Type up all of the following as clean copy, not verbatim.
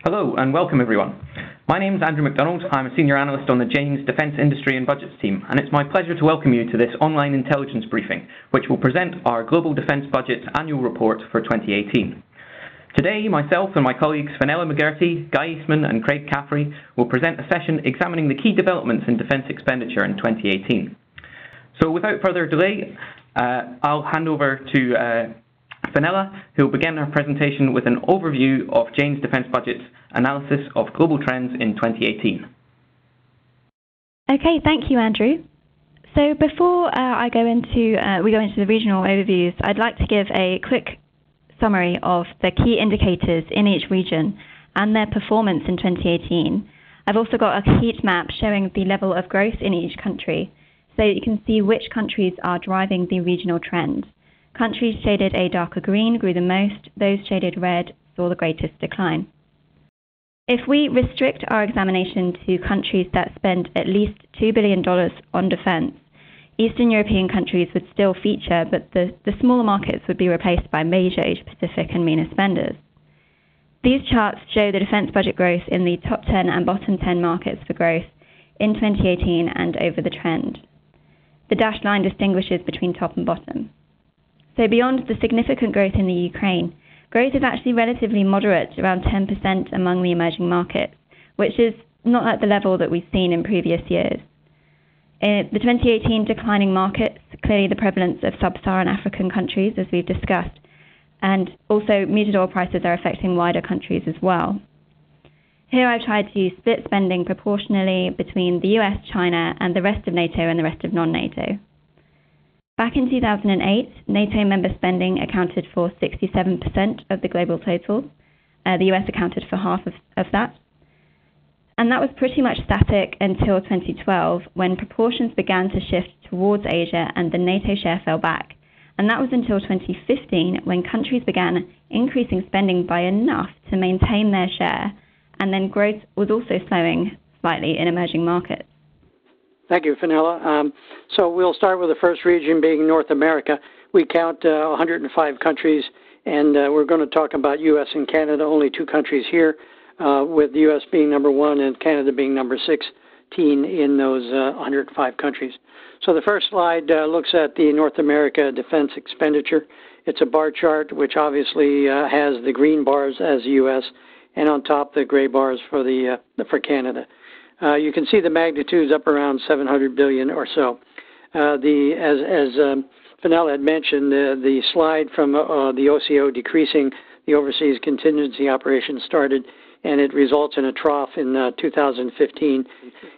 Hello and welcome everyone. My name is Andrew McDonald. I'm a senior analyst on the Jane's Defence Industry and Budgets team, and it's my pleasure to welcome you to this online intelligence briefing, which will present our Global Defence Budget Annual Report for 2018. Today, myself and my colleagues Fenella McGurty, Guy Eastman and Craig Caffrey will present a session examining the key developments in defence expenditure in 2018. So without further delay, I'll hand over to Fenella, who will begin her presentation with an overview of Jane's Defence Budget's analysis of global trends in 2018. Okay, thank you, Andrew. So before we go into the regional overviews, I'd like to give a quick summary of the key indicators in each region and their performance in 2018. I've also got a heat map showing the level of growth in each country, so you can see which countries are driving the regional trend. Countries shaded a darker green grew the most, those shaded red saw the greatest decline. If we restrict our examination to countries that spend at least $2 billion on defence, Eastern European countries would still feature, but the smaller markets would be replaced by major Asia-Pacific and MENA spenders. These charts show the defence budget growth in the top 10 and bottom 10 markets for growth in 2018 and over the trend. The dashed line distinguishes between top and bottom. So beyond the significant growth in the Ukraine, growth is actually relatively moderate, around 10% among the emerging markets, which is not at the level that we've seen in previous years. In the 2018 declining markets, clearly the prevalence of sub-Saharan African countries, as we've discussed, and also muted oil prices are affecting wider countries as well. Here I've tried to split spending proportionally between the US, China, and the rest of NATO and the rest of non-NATO. Back in 2008, NATO member spending accounted for 67% of the global total. The US accounted for half of that. And that was pretty much static until 2012, when proportions began to shift towards Asia and the NATO share fell back. And that was until 2015, when countries began increasing spending by enough to maintain their share, and then growth was also slowing slightly in emerging markets. Thank you, Fenella. So we'll start with the first region being North America. We count 105 countries, and we're going to talk about U.S. and Canada, only two countries here, with the U.S. being number 1 and Canada being number 16 in those 105 countries. So the first slide looks at the North America defense expenditure. It's a bar chart, which obviously has the green bars as the U.S., and on top the gray bars for Canada. You can see the magnitudes up around $700 billion or so. As Fenella had mentioned, the slide from the OCO decreasing the overseas contingency operation started, and it results in a trough in 2015.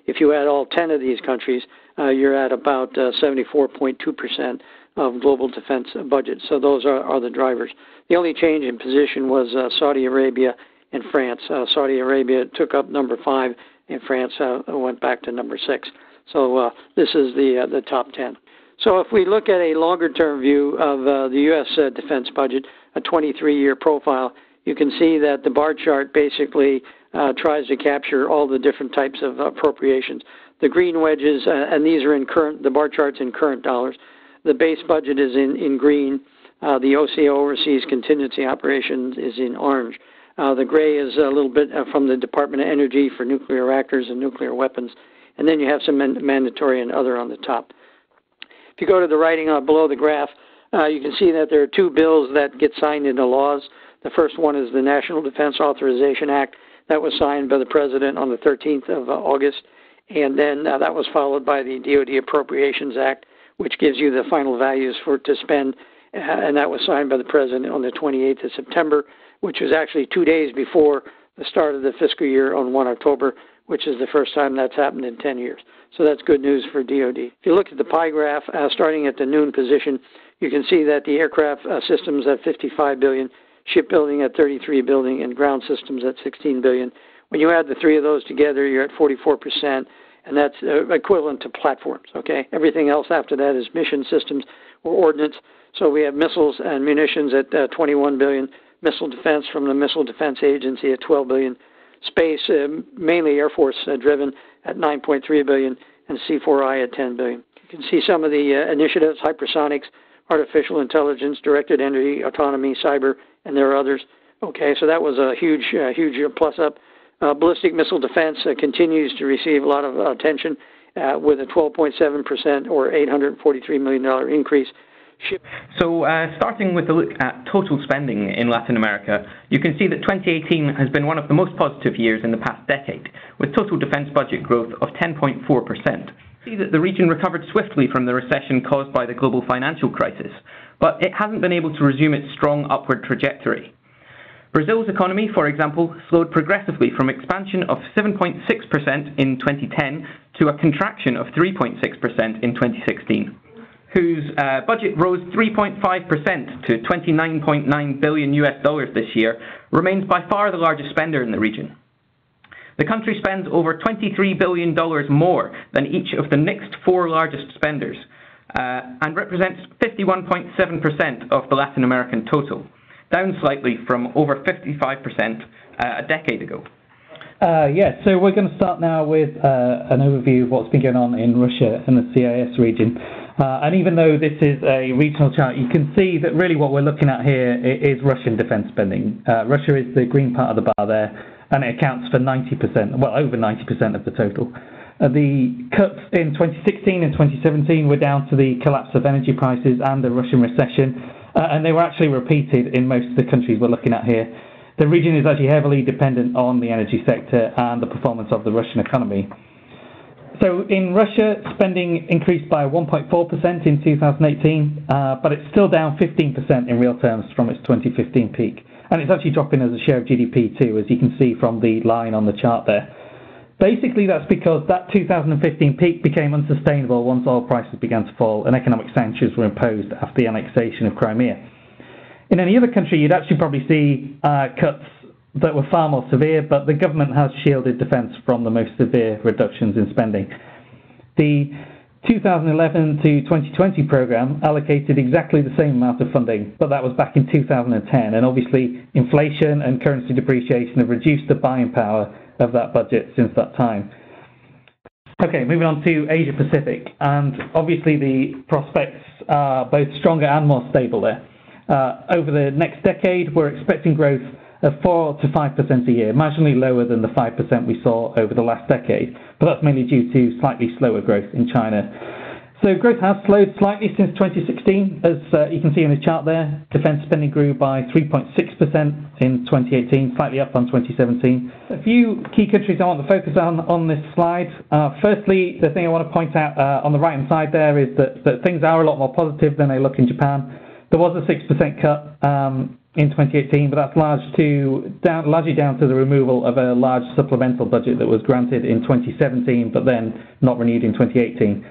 If you add all 10 of these countries, you're at about 74.2% of global defense budget. So those are the drivers. The only change in position was Saudi Arabia and France. Saudi Arabia took up number 5. And France went back to number 6. So this is the top 10. So if we look at a longer-term view of the U.S. defense budget, a 23-year profile, you can see that the bar chart basically tries to capture all the different types of appropriations. The green wedges, and these are in current, the bar chart's in current dollars. The base budget is in green. The OCO, overseas contingency operations, is in orange. The gray is a little bit from the Department of Energy for nuclear reactors and nuclear weapons. And then you have some mandatory and other on the top. If you go to the writing below the graph, you can see that there are two bills that get signed into laws. The first one is the National Defense Authorization Act. That was signed by the President on the 13th of August. And then that was followed by the DoD Appropriations Act, which gives you the final values to spend. And that was signed by the President on the 28th of September, which was actually 2 days before the start of the fiscal year on 1 October, which is the first time that's happened in 10 years. So that's good news for DoD. If you look at the pie graph, starting at the noon position, you can see that the aircraft systems at $55 billion, shipbuilding at $33 billion, and ground systems at $16 billion. When you add the three of those together, you're at 44%, and that's equivalent to platforms, okay? Everything else after that is mission systems or ordnance. So we have missiles and munitions at $21 billion, missile defense from the Missile Defense Agency at $12 billion, space, mainly Air Force driven, at $9.3 billion, and C4I at $10 billion. You can see some of the initiatives: hypersonics, artificial intelligence, directed energy, autonomy, cyber, and there are others. Okay, so that was a huge plus up. Ballistic missile defense continues to receive a lot of attention with a 12.7% or $843 million increase. So starting with a look at total spending in Latin America, you can see that 2018 has been one of the most positive years in the past decade, with total defense budget growth of 10.4%. See that the region recovered swiftly from the recession caused by the global financial crisis, but it hasn't been able to resume its strong upward trajectory. Brazil's economy, for example, slowed progressively from expansion of 7.6% in 2010 to a contraction of 3.6% in 2016, whose budget rose 3.5% to $29.9 billion this year, remains by far the largest spender in the region. The country spends over $23 billion more than each of the next four largest spenders, and represents 51.7% of the Latin American total, down slightly from over 55% a decade ago. So we're going to start now with an overview of what's been going on in Russia and the CIS region. And even though this is a regional chart, you can see that really what we're looking at here is Russian defense spending. Russia is the green part of the bar there, and it accounts for 90%, well, over 90% of the total. The cuts in 2016 and 2017 were down to the collapse of energy prices and the Russian recession, and they were actually repeated in most of the countries we're looking at here. The region is actually heavily dependent on the energy sector and the performance of the Russian economy. So in Russia, spending increased by 1.4% in 2018, but it's still down 15% in real terms from its 2015 peak. And it's actually dropping as a share of GDP too, as you can see from the line on the chart there. Basically, that's because that 2015 peak became unsustainable once oil prices began to fall and economic sanctions were imposed after the annexation of Crimea. In any other country, you'd actually probably see cuts that were far more severe, but the government has shielded defence from the most severe reductions in spending. The 2011 to 2020 programme allocated exactly the same amount of funding, but that was back in 2010, and obviously inflation and currency depreciation have reduced the buying power of that budget since that time. Okay, moving on to Asia-Pacific, and obviously the prospects are both stronger and more stable there. Over the next decade, we're expecting growth of 4 to 5% a year, marginally lower than the 5% we saw over the last decade, but that's mainly due to slightly slower growth in China. So growth has slowed slightly since 2016, as you can see in the chart there. Defence spending grew by 3.6% in 2018, slightly up on 2017. A few key countries I want to focus on this slide. Firstly, the thing I want to point out on the right-hand side there is that things are a lot more positive than they look in Japan. There was a 6% cut in 2018, but that's largely down to the removal of a large supplemental budget that was granted in 2017, but then not renewed in 2018.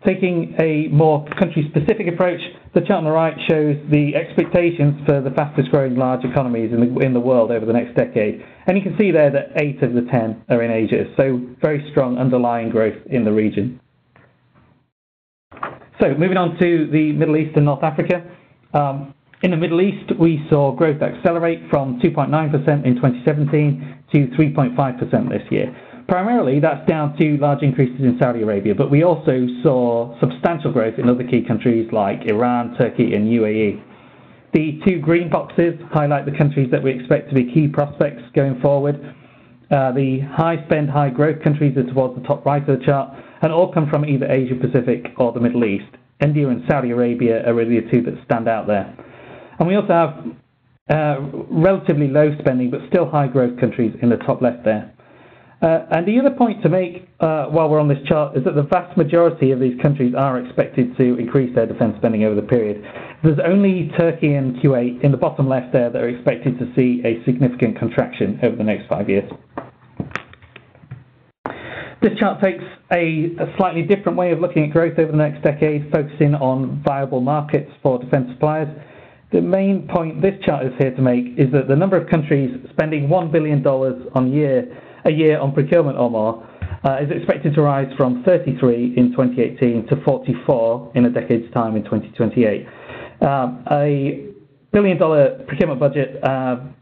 Taking a more country-specific approach, the chart on the right shows the expectations for the fastest-growing large economies in the world over the next decade. And you can see there that 8 of the 10 are in Asia, so very strong underlying growth in the region. So moving on to the Middle East and North Africa. In the Middle East, we saw growth accelerate from 2.9% in 2017 to 3.5% this year. Primarily, that's down to large increases in Saudi Arabia, but we also saw substantial growth in other key countries like Iran, Turkey, and UAE. The two green boxes highlight the countries that we expect to be key prospects going forward. The high spend, high growth countries are towards the top right of the chart, and all come from either Asia Pacific or the Middle East. India and Saudi Arabia are really the two that stand out there. And we also have relatively low spending but still high growth countries in the top left there. And the other point to make while we're on this chart is that the vast majority of these countries are expected to increase their defence spending over the period. There's only Turkey and Kuwait in the bottom left there that are expected to see a significant contraction over the next 5 years. This chart takes a slightly different way of looking at growth over the next decade, focusing on viable markets for defence suppliers. The main point this chart is here to make is that the number of countries spending $1 billion a year on procurement or more is expected to rise from 33 in 2018 to 44 in a decade's time in 2028. A billion-dollar procurement budget,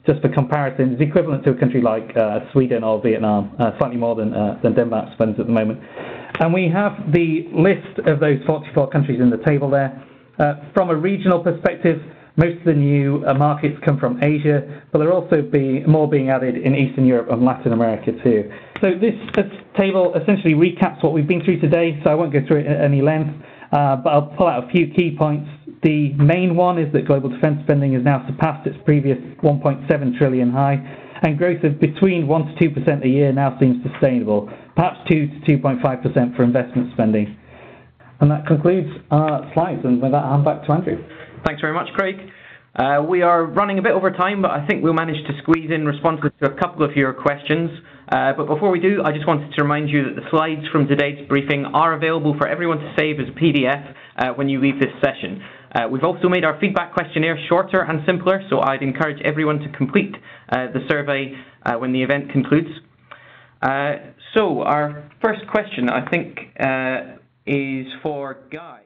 just for comparison, is equivalent to a country like Sweden or Vietnam, slightly more than Denmark spends at the moment. And we have the list of those 44 countries in the table there. From a regional perspective, Most of the new markets come from Asia, but there are also more being added in Eastern Europe and Latin America too. So this table essentially recaps what we've been through today, so I won't go through it at any length, but I'll pull out a few key points. The main one is that global defence spending has now surpassed its previous 1.7 trillion high, and growth of between 1 to 2% a year now seems sustainable, perhaps 2 to 2.5% for investment spending. And that concludes our slides, and with that, I'll hand back to Andrew. Thanks very much, Craig. We are running a bit over time, but I think we'll manage to squeeze in responses to a couple of your questions. But before we do, I just wanted to remind you that the slides from today's briefing are available for everyone to save as a PDF when you leave this session. We've also made our feedback questionnaire shorter and simpler, so I'd encourage everyone to complete the survey when the event concludes. So our first question, I think, is for Guy.